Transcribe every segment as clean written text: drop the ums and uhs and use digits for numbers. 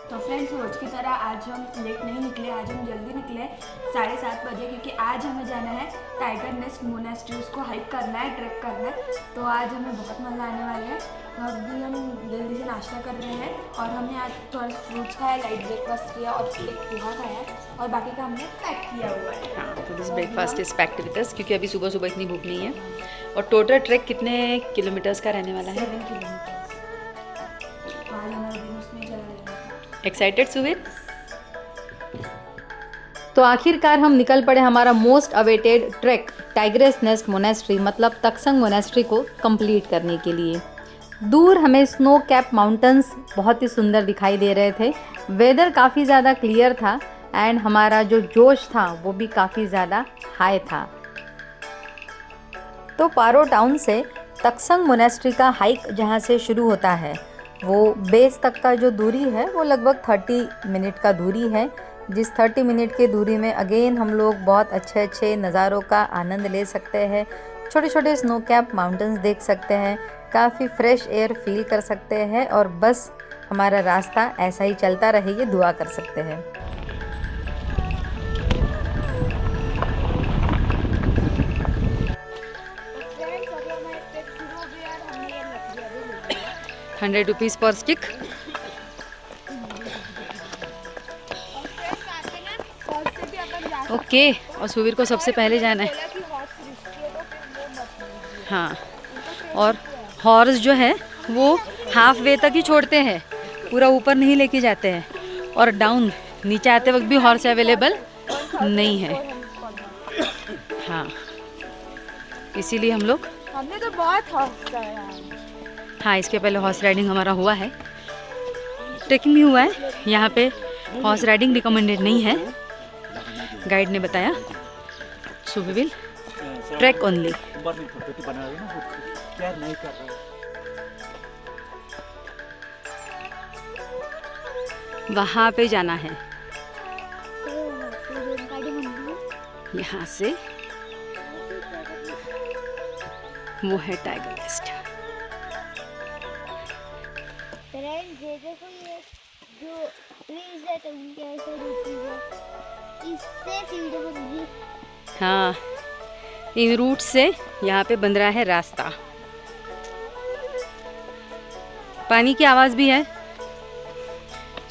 तो फ्रेंड्स, रोज की तरह आज हम लेट नहीं निकले, आज हम जल्दी निकले 7:30 बजे, क्योंकि आज हमें जाना है टाइगर नेस्ट मोनेस्ट्री, उसको हाइक करना है, ट्रैक करना है। तो आज हमें बहुत मज़ा आने वाला है। तो अभी हम जल्दी से नाश्ता कर रहे हैं और हमने आज थोड़ा फ्रूट्स खाया, लाइट ब्रेकफास्ट किया और फिर एक पोहा खाया और बाकी का हमने पैक किया हुआ है। हाँ, तो this breakfast is packed with us, क्योंकि अभी सुबह सुबह इतनी भूख नहीं है। और टोटल ट्रैक कितने किलोमीटर्स का रहने वाला है? 7 किलोमीटर। आज हमारा दिन उसमें चला जाएगा। एक्साइटेड सुवीर? तो आखिरकार हम निकल पड़े हमारा most awaited track tigress nest monastery मतलब तक्संग मोनेस्ट्री को कंप्लीट करने के लिए। दूर हमें स्नो कैप माउंटेन्स बहुत ही सुंदर दिखाई दे रहे थे। वेदर काफ़ी ज़्यादा क्लियर था एंड हमारा जो जोश था वो भी काफ़ी ज़्यादा हाई था। तो पारो टाउन से तक्संग मोनेस्ट्री का हाइक जहाँ से शुरू होता है, वो बेस तक का जो दूरी है वो लगभग 30 मिनट का दूरी है। जिस 30 मिनट की दूरी में अगेन हम लोग बहुत अच्छे अच्छे नज़ारों का आनंद ले सकते हैं। छोटे छोटे स्नो कैप माउंटेन्स देख सकते हैं, काफ़ी फ्रेश एयर फील कर सकते हैं और बस हमारा रास्ता ऐसा ही चलता रहे, ये दुआ कर सकते हैं। ₹100 पर स्टिक। ओके, और सुवीर को सबसे पहले जाना है। हाँ, और हॉर्स जो है वो हाफ वे तक ही छोड़ते हैं, पूरा ऊपर नहीं लेके जाते हैं, और डाउन नीचे आते वक्त भी हॉर्स अवेलेबल नहीं है। हाँ, इसीलिए हम लोग हमने तो बहुत हॉर्स कराया। हाँ, इसके पहले हॉर्स राइडिंग हमारा हुआ है, ट्रेकिंग भी हुआ है। यहाँ पे हॉर्स राइडिंग रिकमेंडेड नहीं है, गाइड ने बताया। So we will track only. वहाँ पे जाना है, यहाँ से वो है टाइगर नेस्ट। फ्रेंड्स, ये देखो, ये जो ट्रीज है तो उनके ऐसे रूट्स है, इससे सीधे बंदी। हाँ, इन रूट से यहाँ पे बन रहा है रास्ता। पानी की आवाज़ भी है,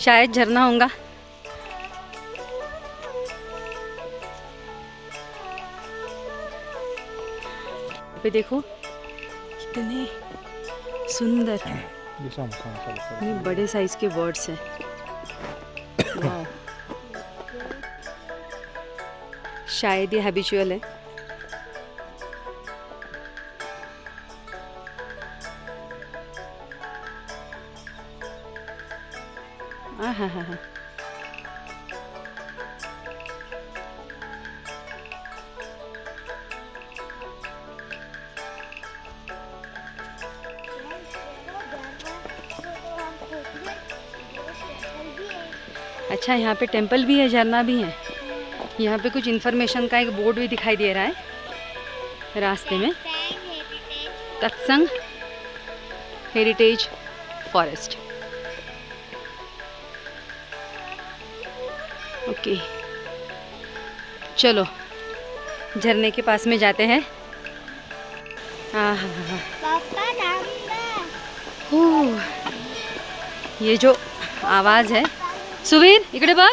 शायद झरना होगा। पे देखो कितने सुंदर इतने बड़े साइज के बर्ड्स हैं। वाह, शायद ये हैबिचुअल है। हाँ, अच्छा, यहाँ पे टेंपल भी है, झरना भी है। यहाँ पे कुछ इन्फॉर्मेशन का एक बोर्ड भी दिखाई दे रहा है रास्ते में। तत्संग हेरिटेज फॉरेस्ट। ओके, चलो झरने के पास में जाते हैं। पापा ये जो आवाज़ है, सुवीर इकडे बघ।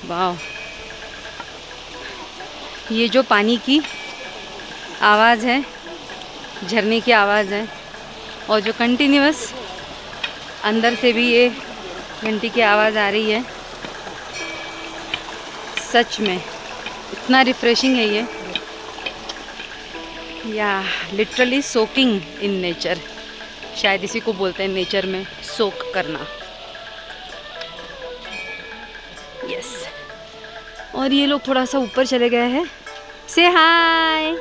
वाह, ये जो पानी की आवाज़ है, झरने की आवाज़ है, और जो कंटिन्यूअस अंदर से भी ये घंटी की आवाज़ आ रही है, सच में इतना रिफ्रेशिंग है ये। या लिटरली सोकिंग इन नेचर, शायद इसी को बोलते हैं नेचर में सोक करना। यस, और ये लोग थोड़ा सा ऊपर चले गए हैं। Say hi.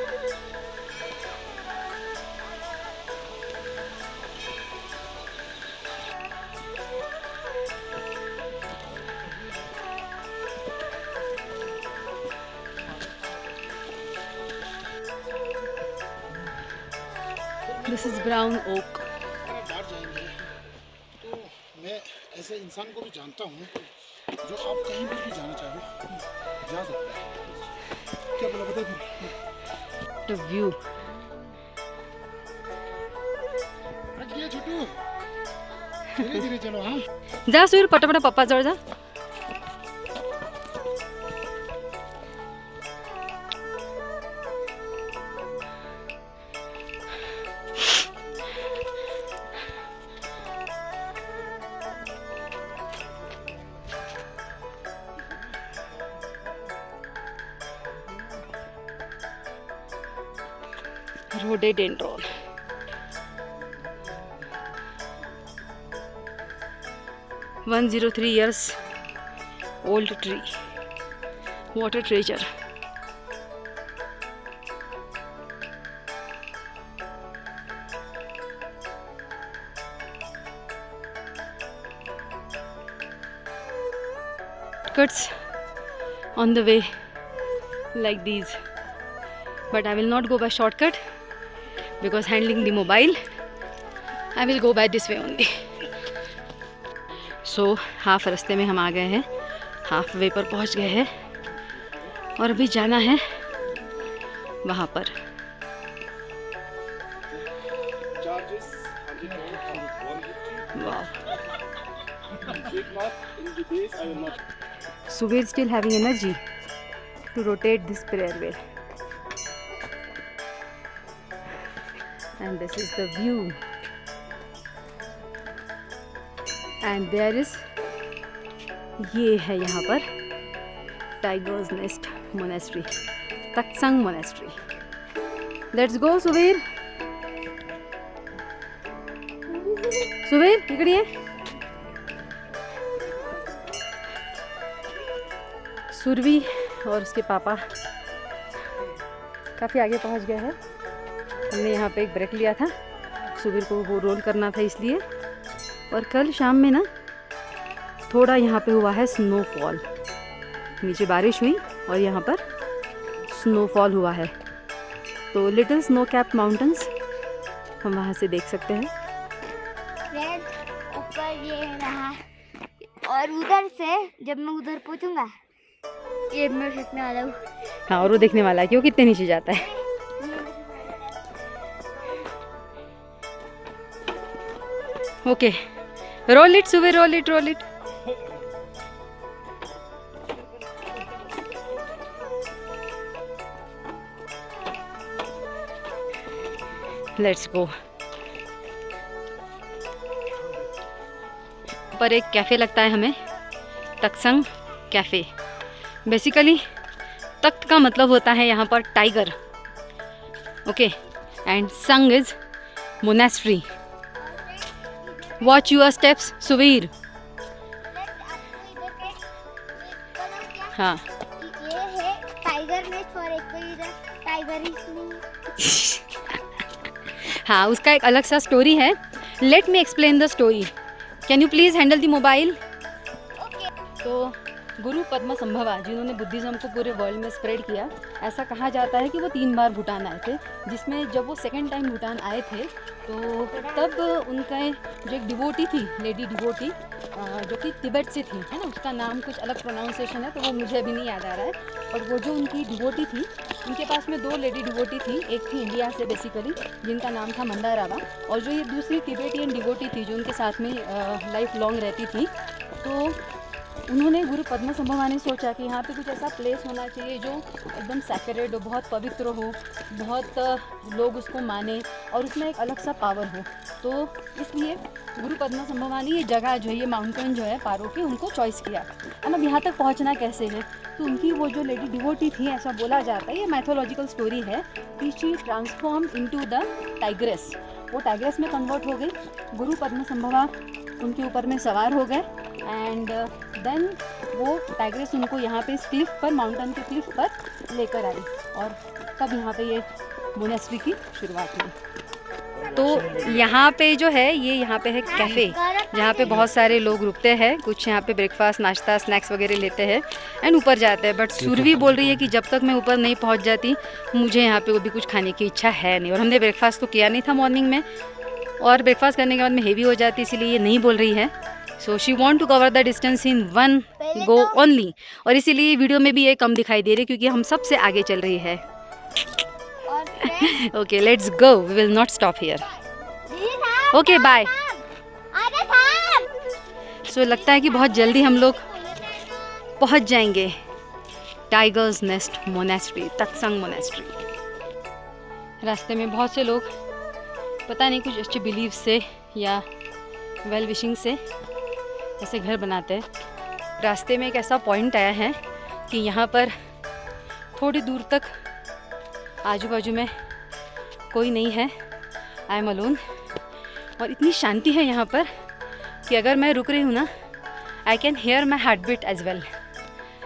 This is Brown Oak. मैं ऐसे इंसान को भी जानता हूँ जो आप कहीं पर भी जाना चाहो जा सकते हैं। क्या बोला बता द व्यू। ये छोटू धीरे धीरे चलो। हाँ जा सूर्य पटापटा पप्पा जवळ जा। Rhododendron. (103 years old tree. Water treasure. Cuts on the way like these, but I will not go by shortcut because handling the mobile, I will go by this way only. So half रास्ते में हम आ गए हैं, half way पर पहुंच गए हैं और अभी जाना है वहाँ पर। So we're still having energy to rotate this prayer wheel. And this is the view. And there is, ये है यहाँ पर Tiger's Nest Monastery, Taktsang Monastery. Let's go Suvir. Suvir इकडे ये। सुरभि और उसके पापा काफ़ी आगे पहुँच गए हैं। हमने यहाँ पे एक ब्रेक लिया था, सुबीर को वो रोल करना था इसलिए। और कल शाम में ना थोड़ा यहाँ पे हुआ है स्नोफॉल, नीचे बारिश हुई और यहाँ पर स्नोफॉल हुआ है। तो लिटिल स्नो कैप माउंटेन्स हम वहाँ से देख सकते हैं। फ्रेंड्स ऊपर ये रहा और उधर से जब मैं उधर पहुँचूंगा ये मैं देखने वाला हूँ। हाँ और वो देखने वाला है कि वो कितने नीचे जाता है। ओके रोल इट सुबह, roll it roll it. Let's go. पर एक कैफ़े लगता है हमें, तक्संग कैफ़े। बेसिकली तख्त का मतलब होता है यहाँ पर tiger, okay, and sang is monastery. Watch your steps Suvir. हाँ ये है टाइगर नेस्ट और एक इधर टाइगर हाँ, उसका एक अलग सा स्टोरी है। Let me explain the story. Can you please handle the mobile. तो गुरु पद्म संभवा जिन्होंने बुद्धिज़्म को पूरे वर्ल्ड में स्प्रेड किया, ऐसा कहा जाता है कि वो 3 बार भूटान आए थे, जिसमें जब वो सेकेंड टाइम भूटान आए थे तो तब उनका जो एक डिवोटी थी, लेडी डिवोटी, जो कि तिब्बत से थी, है ना, उसका नाम कुछ अलग प्रोनाउंसिएशन है तो वो मुझे अभी नहीं याद आ रहा है। और वो जो उनकी डिवोटी थी, उनके पास में 2 लेडी डिवोटी थी। एक थी इंडिया से बेसिकली, जिनका नाम था मंदारावा, और जो ये दूसरी तिब्बतियन डिवोटी थी जो उनके साथ में लाइफ लॉन्ग रहती थी। तो उन्होंने गुरु पद्म संभवा ने सोचा कि यहाँ पे कुछ ऐसा प्लेस होना चाहिए जो एकदम सैक्रेड हो, बहुत पवित्र हो, बहुत लोग उसको माने और उसमें एक अलग सा पावर हो। तो इसलिए गुरु पद्म संभवा ने ये जगह जो है, ये माउंटेन जो है पारो के, उनको चॉइस किया। अब यहाँ तक पहुँचना कैसे है, तो उनकी वो जो लेडी डिवोटी थी, ऐसा बोला जाता है, ये मैथोलॉजिकल स्टोरी है कि she transform into the tigress. वो टाइग्रेस में कन्वर्ट हो गई। गुरु पद्म संभवा उनके ऊपर में सवार हो गए एंड देन वो टाइग्रेस उनको यहाँ पे इस क्लिफ पर, माउंटेन के क्लिफ पर लेकर आई और तब यहाँ पे ये मोनेस्ट्री की शुरुआत हुई। तो यहाँ पे जो है, ये यहाँ पे है कैफ़े, जहाँ पे बहुत सारे लोग रुकते हैं, कुछ यहाँ पे ब्रेकफास्ट, नाश्ता, स्नैक्स वगैरह लेते हैं एंड ऊपर जाते हैं। बट सुरभि बोल रही है कि जब तक मैं ऊपर नहीं पहुँच जाती मुझे यहाँ पे वो भी कुछ खाने की इच्छा है नहीं। और हमने ब्रेकफास्ट तो किया नहीं था मॉर्निंग में, और ब्रेकफास्ट करने के बाद में हेवी हो जाती, इसीलिए ये नहीं बोल रही है। So she want to cover the distance in one go only, और इसीलिए वीडियो में भी ये कम दिखाई दे रही क्योंकि हम सबसे आगे चल रही है. और friends, okay let's go, we will not stop here. दीदी थाम, ओके बाय. अरे थाम. सो लगता है कि बहुत जल्दी हम लोग पहुंच जाएंगे tigers Nest Monastery, Taktsang monastery. रास्ते में बहुत से लोग पता नहीं कुछ अच्छे बिलीव से या वेल विशिंग से ऐसे घर बनाते हैं. रास्ते में एक ऐसा पॉइंट आया है कि यहाँ पर थोड़ी दूर तक आजू बाजू में कोई नहीं है, आई एम अलोन. और इतनी शांति है यहाँ पर कि अगर मैं रुक रही हूँ ना, I can hear my heartbeat as well.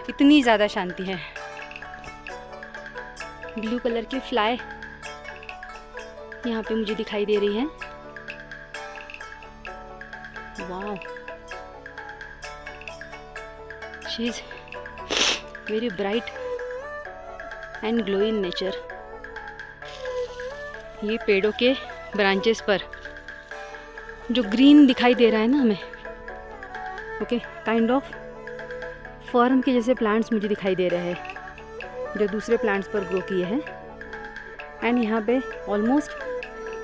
इतनी ज़्यादा शांति है. ब्लू कलर की फ्लाई यहाँ पे मुझे दिखाई दे रही है. Wow, she is very bright and glow in nature. ये पेड़ों के ब्रांचेस पर जो ग्रीन दिखाई दे रहा है ना हमें, ओके, काइंड ऑफ फॉर्म के जैसे प्लांट्स मुझे दिखाई दे रहे हैं जो दूसरे प्लांट्स पर ग्रो किए हैं. एंड यहाँ पे ऑलमोस्ट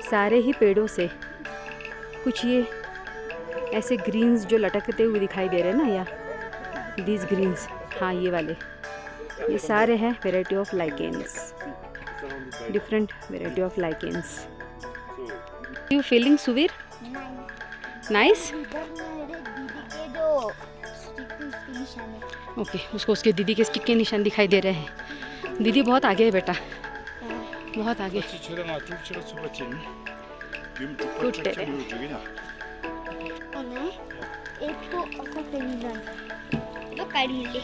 सारे ही पेड़ों से कुछ ये ऐसे ग्रीन्स जो लटकते हुए दिखाई दे रहे हैं ना, या दीज ग्रीन्स, हाँ ये वाले, ये सारे हैं variety of lichens, different variety of lichens. You feeling Suvir? Nice. Okay, उसको उसके दीदी के स्टिक के निशान दिखाई दे रहे हैं. दीदी बहुत आगे है बेटा, बहुत आगे. Good terrain. एक तो ऐसा टेंशन तो कर ही ले.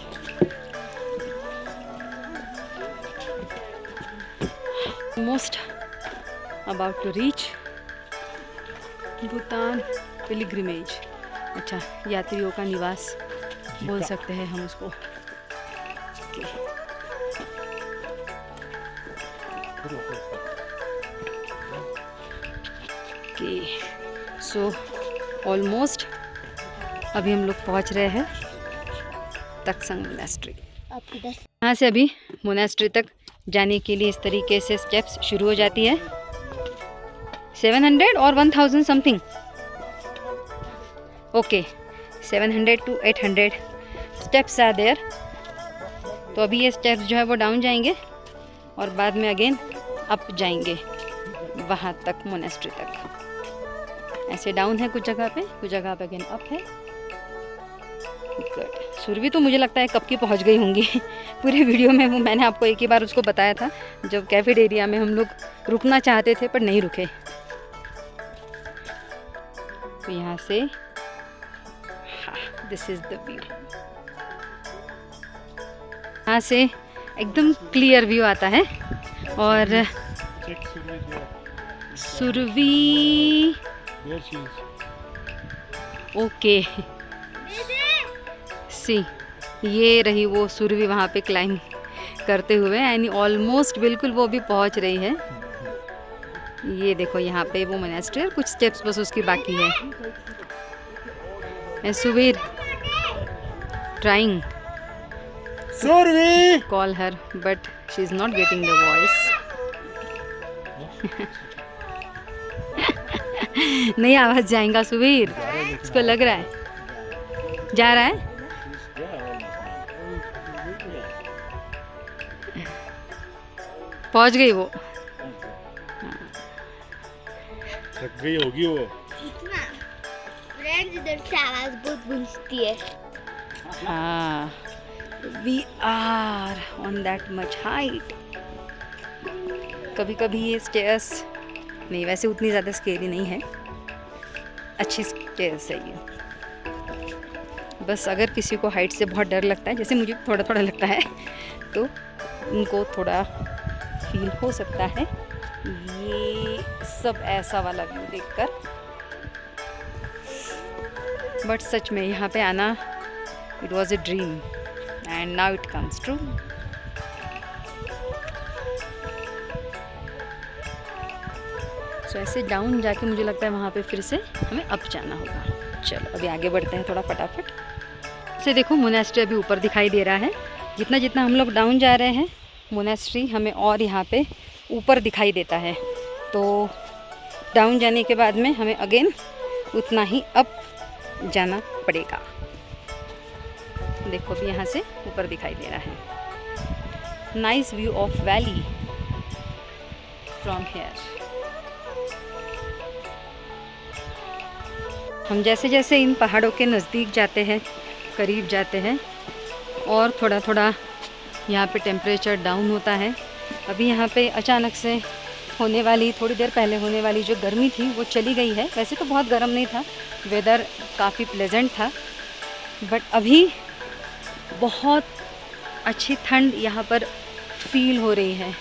Almost about to reach Bhutan pilgrimage. अच्छा, यात्रियों का निवास बोल सकते हैं हम उसको. ओके, सो ऑलमोस्ट अभी हम लोग पहुंच रहे हैं तक्संग मोनेस्ट्री. यहाँ से अभी मोनेस्ट्री तक जाने के लिए इस तरीके से स्टेप्स शुरू हो जाती है. 700 और 1000 something. Okay, 700 to 800 steps are there. तो अभी ये स्टेप्स जो है वो डाउन जाएंगे और बाद में अगेन अप जाएंगे वहाँ तक, मोनेस्ट्री तक. ऐसे डाउन है कुछ जगह पे, कुछ जगह पे अगेन अप है. गुड. सुरभि तो मुझे लगता है कब की पहुंच गई होंगी. पूरे वीडियो में वो मैंने आपको एक ही बार उसको बताया था जब कैफेटेरिया में हम लोग रुकना चाहते थे पर नहीं रुके. तो यहाँ से दिस इज द व्यू. यहाँ से एकदम क्लियर व्यू आता है. और सुरभि, ओके, सी ये रही वो सुरभि वहाँ पे क्लाइंब करते हुए. यानी ऑलमोस्ट बिल्कुल वो भी पहुँच रही है. ये देखो यहाँ पे वो मोनेस्ट्री, कुछ स्टेप्स बस उसकी बाकी है. And Suvir trying Surabhi, call her but she is not getting the voice. नहीं आवाज जाएगा सुवीर, इसको लग रहा है जा रहा है. पहुंच गई वो. थक गई होगी वो. इतना फ्रेंड्स, इधर से आवाज बहुत गूंजती है. हाँ, we are on that much height. कभी कभी ये स्टेयर्स नहीं, वैसे उतनी ज़्यादा स्केरी नहीं है, अच्छी स्टेयर्स है ये. बस अगर किसी को हाइट से बहुत डर लगता है, जैसे मुझे थोड़ा थोड़ा लगता है, तो उनको थोड़ा फील हो सकता है ये सब ऐसा वाला व्यू देखकर. बट सच में यहाँ पे आना, it was a dream and now it comes true. So ऐसे डाउन जाके मुझे लगता है वहाँ पे फिर से हमें अप जाना होगा. चलो अभी आगे बढ़ते हैं थोड़ा फटाफट से। देखो मोनेस्ट्री अभी ऊपर दिखाई दे रहा है। जितना जितना हम लोग डाउन जा रहे हैं मोनेस्ट्री हमें और यहाँ पे ऊपर दिखाई देता है। तो डाउन जाने के बाद में हमें अगेन उतना ही अप जाना पड़ेगा। देखो अभी यहाँ से ऊपर दिखाई दे रहा है। Nice view of valley from here. हम जैसे जैसे इन पहाड़ों के नज़दीक जाते हैं, करीब जाते हैं, और थोड़ा थोड़ा यहाँ पे टेम्परेचर डाउन होता है। अभी यहाँ पे अचानक से होने वाली, थोड़ी देर पहले होने वाली जो गर्मी थी वो चली गई है। वैसे तो बहुत गर्म नहीं था, वेदर काफ़ी प्लेजेंट था, बट अभी बहुत अच्छी ठंड यहाँ पर फील हो रही है।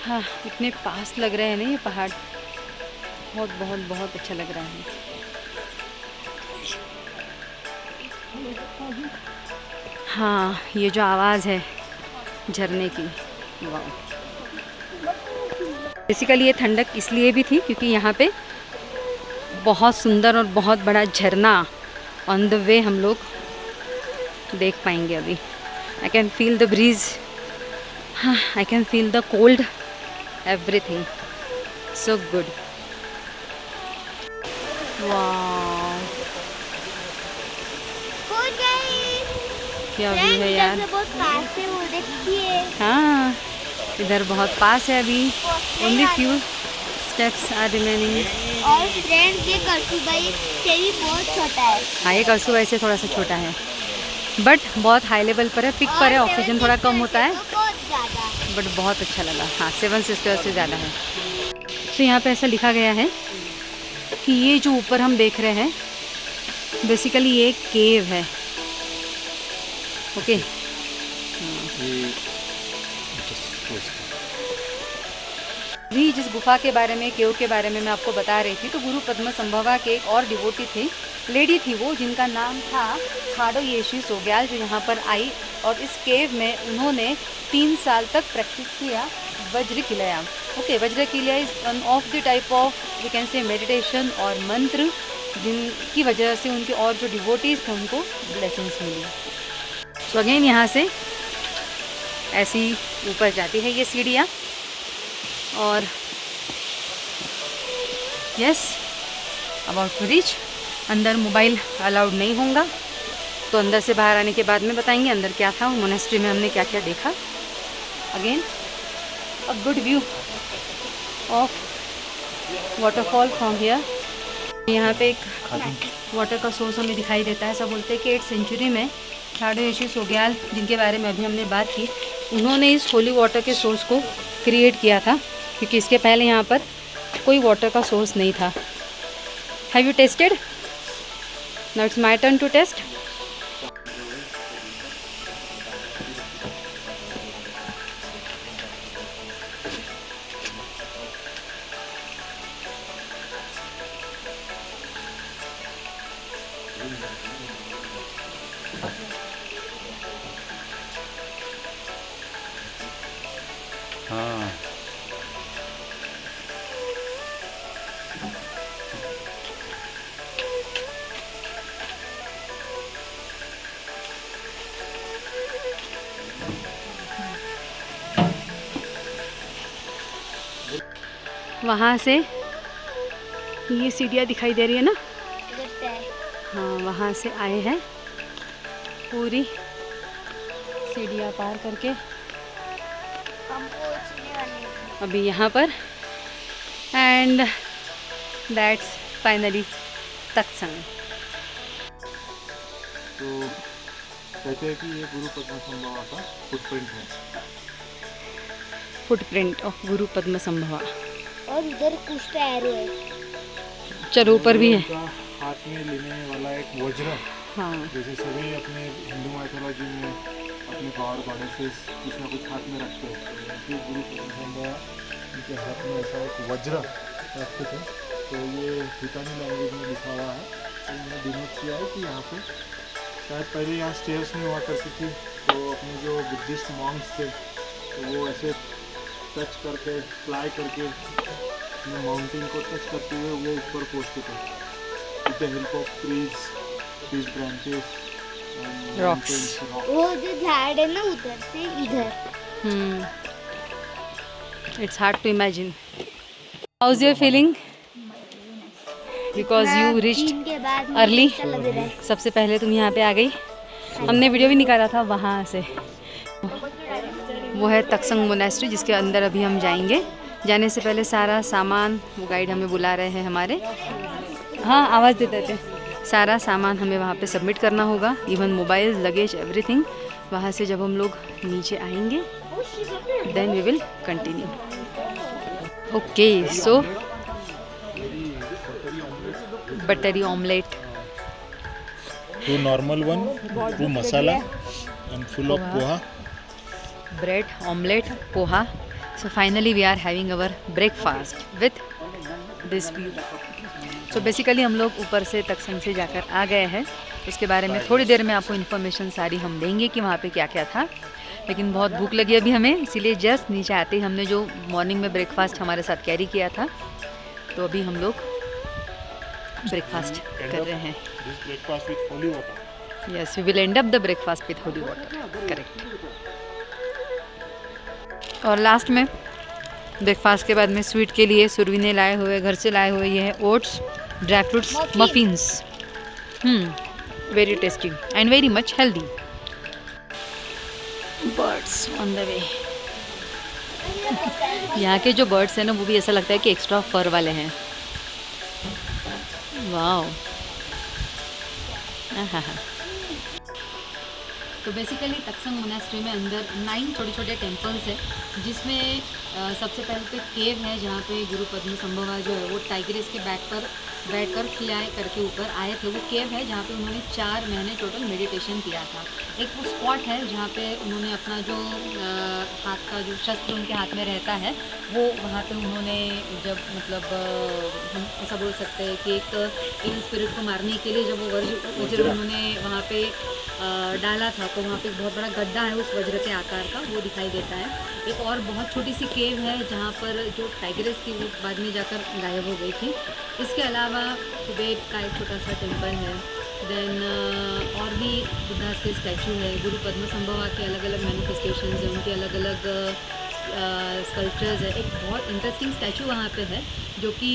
हाँ, इतने पास लग रहे हैं ना ये पहाड़, बहुत बहुत बहुत अच्छा लग रहा है। हाँ, ये जो आवाज़ है झरने की, वाह। बेसिकली ये ठंडक इसलिए भी थी क्योंकि यहाँ पे बहुत सुंदर और बहुत बड़ा झरना ऑन द वे हम लोग देख पाएंगे अभी। I can feel the breeze, हाँ, I can feel the cold, everything so good. वाह, क्या व्यू है यार। बहुत पास है वो देखिए। हाँ, इधर बहुत पास है अभी। Only few steps are remaining. और फ्रेंड ये करसुबाई से भी बहुत छोटा है। हाँ, ये करसुबाई से थोड़ा सा छोटा है, बट बहुत हाई लेवल पर है, पिक पर है, ऑक्सीजन थोड़ा कम होता है, बहुत ज़्यादा। बट बहुत अच्छा लगा। हाँ, 7 सिस्टर्स से ज़्यादा है। तो यहाँ पे ऐसा लिखा गया है कि ये जो ऊपर हम देख रहे हैं बेसिकली ये एक केव है। ओके, अभी जिस गुफा के बारे में, केव के बारे में मैं आपको बता रही थी, तो गुरु पद्म संभवा के एक और डिवोटी थे, लेडी थी वो, जिनका नाम था खाडो येशी सोग्याल, जो यहाँ पर आई और इस केव में उन्होंने 3 साल तक प्रैक्टिस किया वज्र Kilaya. Okay, Vajra Kilaya is one of the type of we can say meditation और मंत्र, जिनकी वजह से उनके और जो डिवोटीज थे उनको ब्लेसिंग्स मिली। सो अगेन यहाँ से ऐसी ऊपर जाती है ये सीढ़ियाँ, और यस, अबाउट टू रीच। अंदर मोबाइल अलाउड नहीं होगा, तो अंदर से बाहर आने के बाद में बताएंगे अंदर क्या था, मोनेस्ट्री में हमने क्या क्या देखा। Again a good view of waterfall from here. यहाँ पे एक वाटर का सोर्स हमें दिखाई देता है। ऐसा बोलते हैं कि 8th सेंचुरी में खाडो येशी सोग्याल, जिनके बारे में अभी हमने बात की, उन्होंने इस होली वाटर के सोर्स को क्रिएट किया था, क्योंकि इसके पहले यहाँ पर कोई वाटर का सोर्स नहीं था। Have you tasted? Now it's my turn to taste. हाँ, वहाँ से ये सीढ़ियाँ दिखाई दे रही है ना, इधर से है। हाँ, वहाँ से आए हैं पूरी सीढ़ियाँ पार करके हम पहुंचने वाले हैं। अभी यहाँ पर, एंड दैट्स फाइनली तत्संग। तो कहते हैं कि ये गुरु पद्म संभवा का फुटप्रिंट है। फुटप्रिंट ऑफ गुरु पद्म संभवा। और उधर कुछ तो एरो है। चलो ऊपर भी है। उनका हाथ में लेने वाला एक वज्र, हाँ, जैसे सभी अपने हिंदू माइथोलॉजी में अपने गॉड गॉडेसेस कुछ ना कुछ हाथ में रखते हैं, तो उनके गुरु पद्म संभवा उनके हाथ में ऐसा एक वज्र रखते थे। तो ये हितानी लैंग्वेज में लिखा हुआ है। तो मैंने डिनोट किया है कि यहाँ पे शायद पहले यहाँ स्टेयर्स नहीं हुआ करती थी, तो अपने जो बुद्धिस्ट मॉन्क्स थे तो वो ऐसे टच करके, फ्लाई करके माउंटेन को टच करते हुए वो ऊपर पहुँचते थे। With the help of trees branches Rocks. वो जो झाड़ है ना उधर से इधर। It's hard to imagine. How's your feeling? Because you reached दिन के बाद मुझे early. ऐसा लग रहा है। सबसे पहले तुम यहाँ पे आ गई। हमने वीडियो भी निकाला था वहाँ से। वो है तक्संग मोनेस्ट्री जिसके अंदर अभी हम जाएंगे। जाने से पहले सारा सामान, वो गाइड हमें बुला रहे हैं हमारे, हाँ आवाज़ देते थे, सारा सामान हमें वहाँ पे सबमिट करना होगा, इवन मोबाइल, लगेज, एवरीथिंग। वहाँ से जब हम लोग नीचे आएंगे then we will continue. Okay, so buttery omelette, two normal one, two masala and full of poha, bread omelette, poha. So finally we are having our breakfast with this view. So basically हम लोग ऊपर से तक्संग से जाकर आ गए हैं। उसके बारे में थोड़ी देर में आपको इन्फॉर्मेशन सारी हम देंगे कि वहाँ पे क्या क्या था। लेकिन बहुत भूख लगी अभी हमें, इसीलिए जस्ट नीचे आते ही हमने जो मॉर्निंग में ब्रेकफास्ट हमारे साथ कैरी किया था, तो अभी हम लोग ब्रेकफास्ट कर रहे हैं। This breakfast with holy water. Yes, we will end up the breakfast with holy water, correct. और लास्ट में ब्रेकफास्ट के बाद में स्वीट के लिए सुरभि ने लाए हुए, घर से लाए हुए ये है oats, dry fruits, muffins. Very tasty and very much healthy. Birds on the way. यहाँ के जो बर्ड्स हैं ना, वो भी ऐसा लगता है कि एक्स्ट्रा फर वाले हैं। वाओ, तो बेसिकली तक्संग मोनेस्ट्री में अंदर 9 छोटे छोटे टेम्पल्स है, जिसमें सबसे पहले तो केव है जहाँ पे गुरु पद्म संभवा जो है वो टाइग्रिस के बैक पर बैठकर फ्लाई करके ऊपर आए थे। वो केव है जहाँ पे उन्होंने 4 महीने टोटल मेडिटेशन किया था। एक वो स्पॉट है जहाँ पे उन्होंने अपना जो हाथ का जो शस्त्र उनके हाथ में रहता है, वो वहाँ पे उन्होंने जब मतलब हम ऐसा बोल सकते हैं कि एक इल स्पिरिट को मारने के लिए जब वो वज्र उन्होंने वहाँ पे डाला था, तो वहाँ पे एक बहुत बड़ा गड्ढा है उस वज्र के आकार का, वो दिखाई देता है। एक और बहुत छोटी सी केव है जहाँ पर जो टाइग्रेस थी वो बाद में जाकर गायब हो गई थी। इसके अलावा कुबेर का एक छोटा सा टेम्पल है। देन और भी बुद्धास के स्टैचू है, गुरु पद्म संभवा के अलग अलग मैनिफेस्टेशंस हैं, उनके अलग अलग स्कल्पचर्स है। एक बहुत इंटरेस्टिंग स्टैचू वहाँ पे है जो कि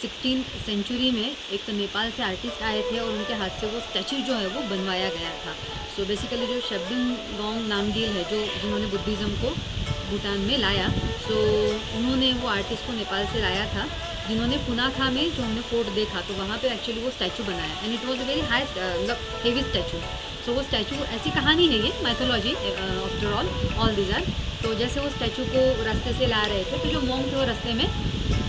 16th सेंचुरी में एक तो नेपाल से आर्टिस्ट आए थे और उनके हाथ से वो स्टैचू जो है वो बनवाया गया था। सो बेसिकली जो शब्दिंग गोंग नामग्यल है, जो जिन्होंने बुद्धिज़्म को भूटान में लाया, सो उन्होंने वो आर्टिस्ट को नेपाल से लाया था, जिन्होंने पुनाखा में जो हमने फोर्ट देखा तो वहाँ पे एक्चुअली वो स्टैचू बनाया and it was a very high मतलब हेवी स्टैचू। सो वो स्टैचू, ऐसी कहानी है ये, mythology after all these are. तो जैसे वो स्टैचू को रास्ते से ला रहे थे तो जो मोंग थे वो रास्ते में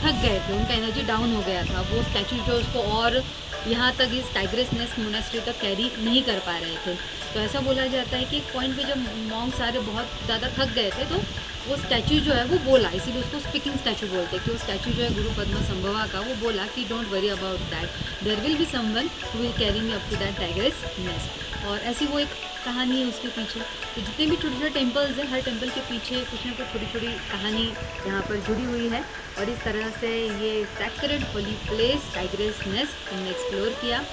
थक गए थे, उनका एनर्जी डाउन हो गया था। वो स्टैचू जो उसको और यहाँ तक इस टाइग्रेस नेस्ट मोनेस्ट्री तक कैरी नहीं कर पा रहे थे। तो ऐसा बोला जाता है कि एक पॉइंट पे जब मॉन्क सारे बहुत ज़्यादा थक गए थे तो वो स्टैचू जो है वो बोला, इसीलिए उसको स्पीकिंग स्टैचू बोलते हैं, कि वो स्टैचू जो है गुरु पद्म संभवा का, वो बोला कि don't worry about that, there will be someone who will carry me up to that tigress nest. और ऐसी वो एक कहानी है उसके पीछे। तो जितने भी छोटे छोटे टेम्पल्स हैं, हर टेम्पल के पीछे कुछ ना कुछ छोटी छोटी कहानी यहाँ पर जुड़ी हुई है। और इस तरह से ये sacred holy place tigress nest हमने एक्सप्लोर किया,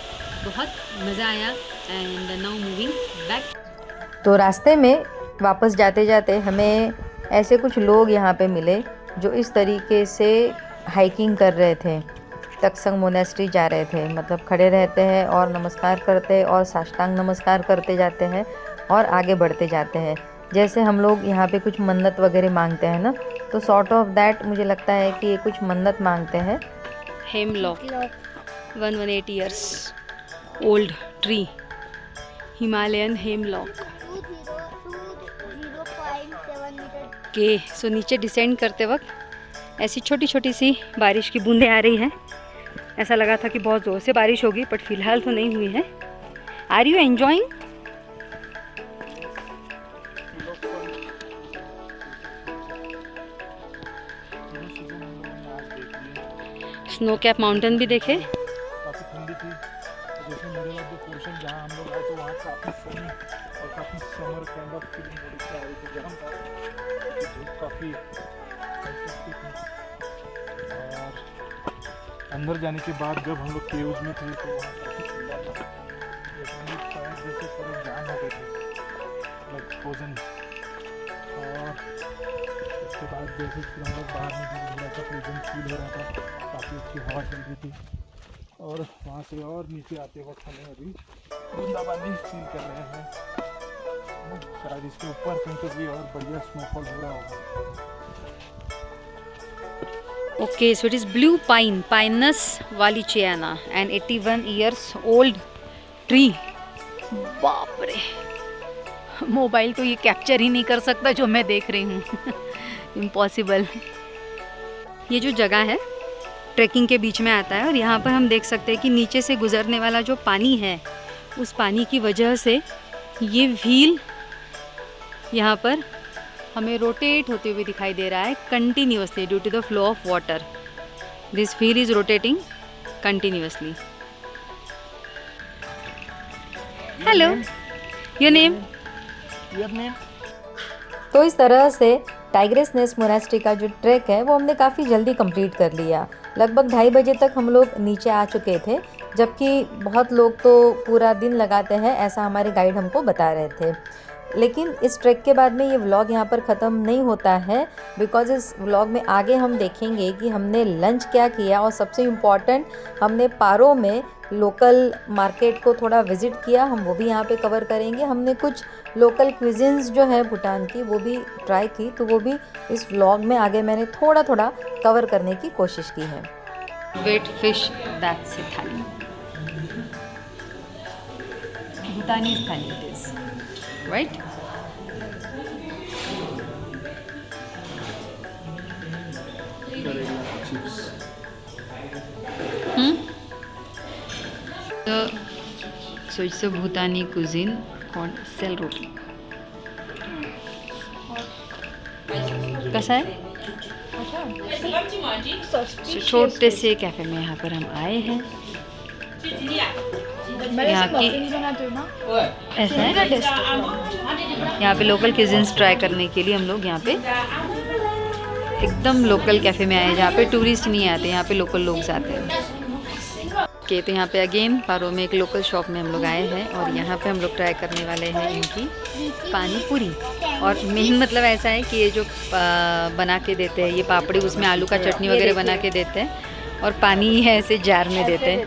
बहुत मज़ा आया। And now moving back. तो रास्ते में वापस जाते जाते हमें ऐसे कुछ लोग यहाँ पे मिले जो इस तरीके से हाइकिंग कर रहे थे, तक्संग मोनेस्ट्री जा रहे थे। मतलब खड़े रहते हैं और नमस्कार करते और साष्टांग नमस्कार करते जाते हैं और आगे बढ़ते जाते हैं। जैसे हम लोग यहाँ पे कुछ मन्नत वगैरह मांगते हैं ना, तो सॉर्ट ऑफ दैट मुझे लगता है कि ये कुछ मन्नत मांगते हैं। Hemlock 118 years old tree, Himalayan hemlock 2.7 metre. के। सो नीचे डिसेंड करते वक्त ऐसी छोटी छोटी सी बारिश की बूंदें आ रही हैं। ऐसा लगा था कि बहुत ज़ोर से बारिश होगी, बट फिलहाल तो नहीं हुई है। Are you enjoying? Snow cap mountain भी देखे। काफ़ी ठंडी थी, तो जैसे मिडिल ऑफ द पोर्शन जहाँ हम लोग आए तो वहाँ काफ़ी सनी और काफ़ी समर काइंड ऑफ फीलिंग हो रही थी, आ रही थी गर्म था, धूप काफ़ी और अंदर जाने के बाद जब हम लोग केव्स में थे तो वहाँ काफ़ी ठंडा था, जैसे पैर जैसे पूरे जाम हो गए थे, लाइक फ्रोजन। और उसके बाद जैसे फिर हम लोग बाहर निकले, थोड़ा सा फ्रीडम फील हो रहा था, काफ़ी अच्छी हवा चल रही थी। और वहाँ से और नीचे आते वक्त हमें अभी बूंदाबांदी फील कर रहे हैं, शायद इसके ऊपर कहीं तो भी और बढ़िया स्नोफॉल हो रहा होगा। Okay, so it is blue pine, Pinus wallichiana, an 81 years old tree. बाप रे, मोबाइल तो ये कैप्चर ही नहीं कर सकता जो मैं देख रही हूँ। इम्पॉसिबल। ये जो जगह है ट्रैकिंग के बीच में आता है और यहाँ पर हम देख सकते हैं कि नीचे से गुजरने वाला जो पानी है, उस पानी की वजह से ये व्हील यहाँ पर हमें रोटेट होते हुए दिखाई दे रहा है continuously due to the flow of water. This wheel is rotating continuously. Hello, your name? तो इस तरह से टाइग्रेस नेस्ट मोनास्ट्री का जो ट्रैक है वो हमने काफ़ी जल्दी कंप्लीट कर लिया। लगभग 2:30 बजे तक हम लोग नीचे आ चुके थे, जबकि बहुत लोग तो पूरा दिन लगाते हैं, ऐसा हमारे गाइड हमको बता रहे थे। लेकिन इस ट्रैक के बाद में ये व्लॉग यहाँ पर ख़त्म नहीं होता है, बिकॉज़ इस व्लॉग में आगे हम देखेंगे कि हमने लंच क्या किया और सबसे इम्पॉर्टेंट हमने पारो में लोकल मार्केट को थोड़ा विज़िट किया, हम वो भी यहाँ पे कवर करेंगे। हमने कुछ लोकल क्विज़िन्स जो है भूटान की वो भी ट्राई की, तो वो भी इस व्लॉग में आगे मैंने थोड़ा थोड़ा कवर करने की कोशिश की है। Wait fish, that's a thali, Bhutanese thali it is, right? So it's a Bhutani cuisine called sel roti. कैसा है? छोटे से कैफे में यहाँ पर हम आए हैं। यहाँ की ऐसा है, यहाँ पे लोकल क्यूजिन्स ट्राई करने के लिए हम लोग यहाँ पे एकदम लोकल कैफ़े में आए हैं, जहाँ पे टूरिस्ट नहीं आते, यहाँ पे लोकल लोग आते हैं। ओके, तो यहाँ पे अगेन पारो में एक लोकल शॉप में हम लोग आए हैं और यहाँ पे हम लोग ट्राई करने वाले हैं इनकी पानी पूरी। और मेन मतलब ऐसा है कि ये जो बना के देते हैं ये पापड़ी, उसमें आलू का चटनी वगैरह बना के देते हैं और पानी है ऐसे जार में देते हैं।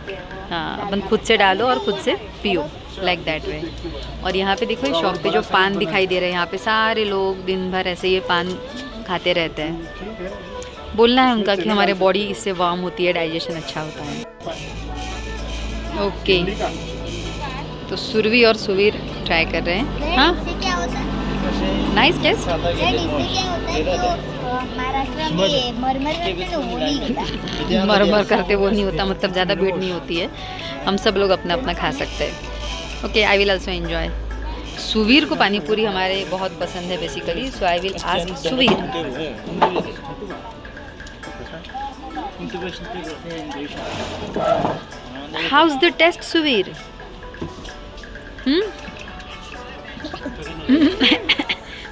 हाँ, अपन खुद से डालो और खुद से पियो, लाइक दैट वे। और यहाँ पे देखो, इस शॉप पे जो पान दिखाई दे रहे हैं, यहाँ पे सारे लोग दिन भर ऐसे ये पान खाते रहते हैं। बोलना है उनका कि हमारे बॉडी इससे वार्म होती है, डाइजेशन अच्छा होता है। ओके, तो सुरभि और सुवीर ट्राई कर रहे हैं। हाँ, इससे क्या होता है? Nice test. इससे क्या होता है? जो महाराष्ट्र में मरमर करते हैं वो नहीं होता। मरमर करते वो नहीं होता, मतलब ज़्यादा भीड़ नहीं होती है, हम सब लोग अपना अपना खा सकते हैं। Okay, I will also enjoy. Suvir को पानी पूरी हमारे बहुत पसंद है basically, so I will ask Suvir. How's the taste, Suvir?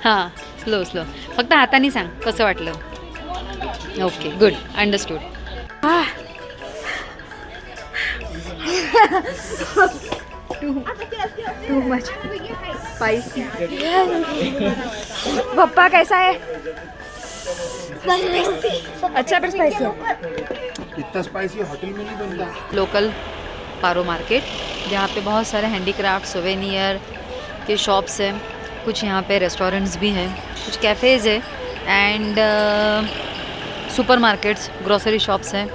हां, स्लो स्लो, फक्त हाताने सांग कसं वाटलं. Okay, good, understood. Too much spicy. पप्पा कैसा है? अच्छा, पर स्पाइसी है. इतना स्पाइसी होटल में नहीं बनता. लोकल पारो मार्केट, जहाँ पे बहुत सारे हैंडीक्राफ्ट सोवेनियर के शॉप्स हैं, कुछ यहाँ पे रेस्टोरेंट्स भी हैं, कुछ कैफ़ेज़ है and super markets, grocery shops हैं.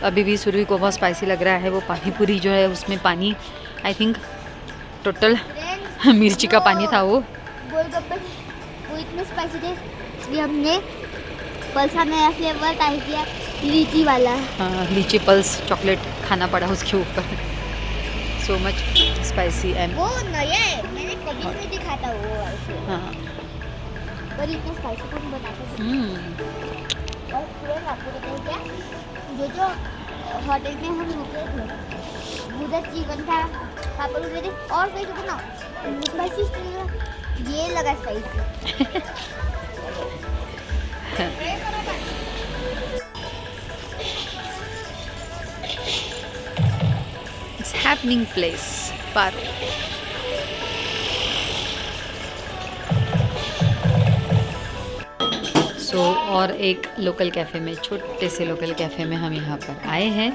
अभी भी सुरभि को बहुत स्पाइसी लग रहा है. वो पानी पूरी जो है उसमें पानी, आई थिंक टोटल मिर्ची का पानी था वो. गोलगप्पे वो इतने स्पाइसी थे इसलिए हमने पल्सा नया फ्लेवर ट्राई किया, लीची वाला. हाँ, लीची पल्स चॉकलेट खाना पड़ा उसके ऊपर. सो मच स्पाइसी एंड वो नया है, मैंने कभी नहीं देखा था वो ऐसे. हाँ. पर इतना स्पाइसी कौन बनाता है? और फ्रेंड आपको बताऊँ क्या, जो होटल में हम रुके थे उधर चिकन था, पापड़ उधर थे और कोई तो बनाओ स्पाइसी, ये लगा स्पाइसी. हैपनिंग प्लेस पारो। और एक लोकल कैफ़े में, छोटे से लोकल कैफ़े में हम यहाँ पर आए हैं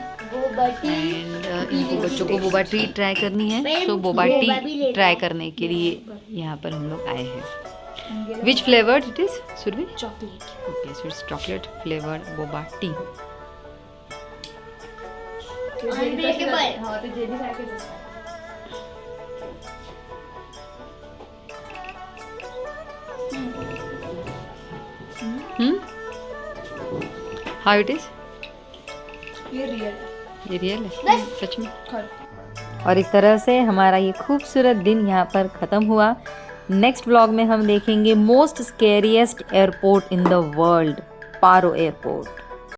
एंड इनको बच्चों को बोबा टी ट्राई करनी है। सो बोबा टी ट्राई करने के लिए यहाँ पर हम लोग आए हैं। Which flavoured it is Surabhi? Chocolate. Okay, so it's chocolate flavoured boba tea. How it is? ये रियल है। ये रियल है सच में। और इस तरह से हमारा ये खूबसूरत दिन यहाँ पर ख़त्म हुआ। नेक्स्ट व्लॉग में हम देखेंगे most scariest airport in the world, Paro airport.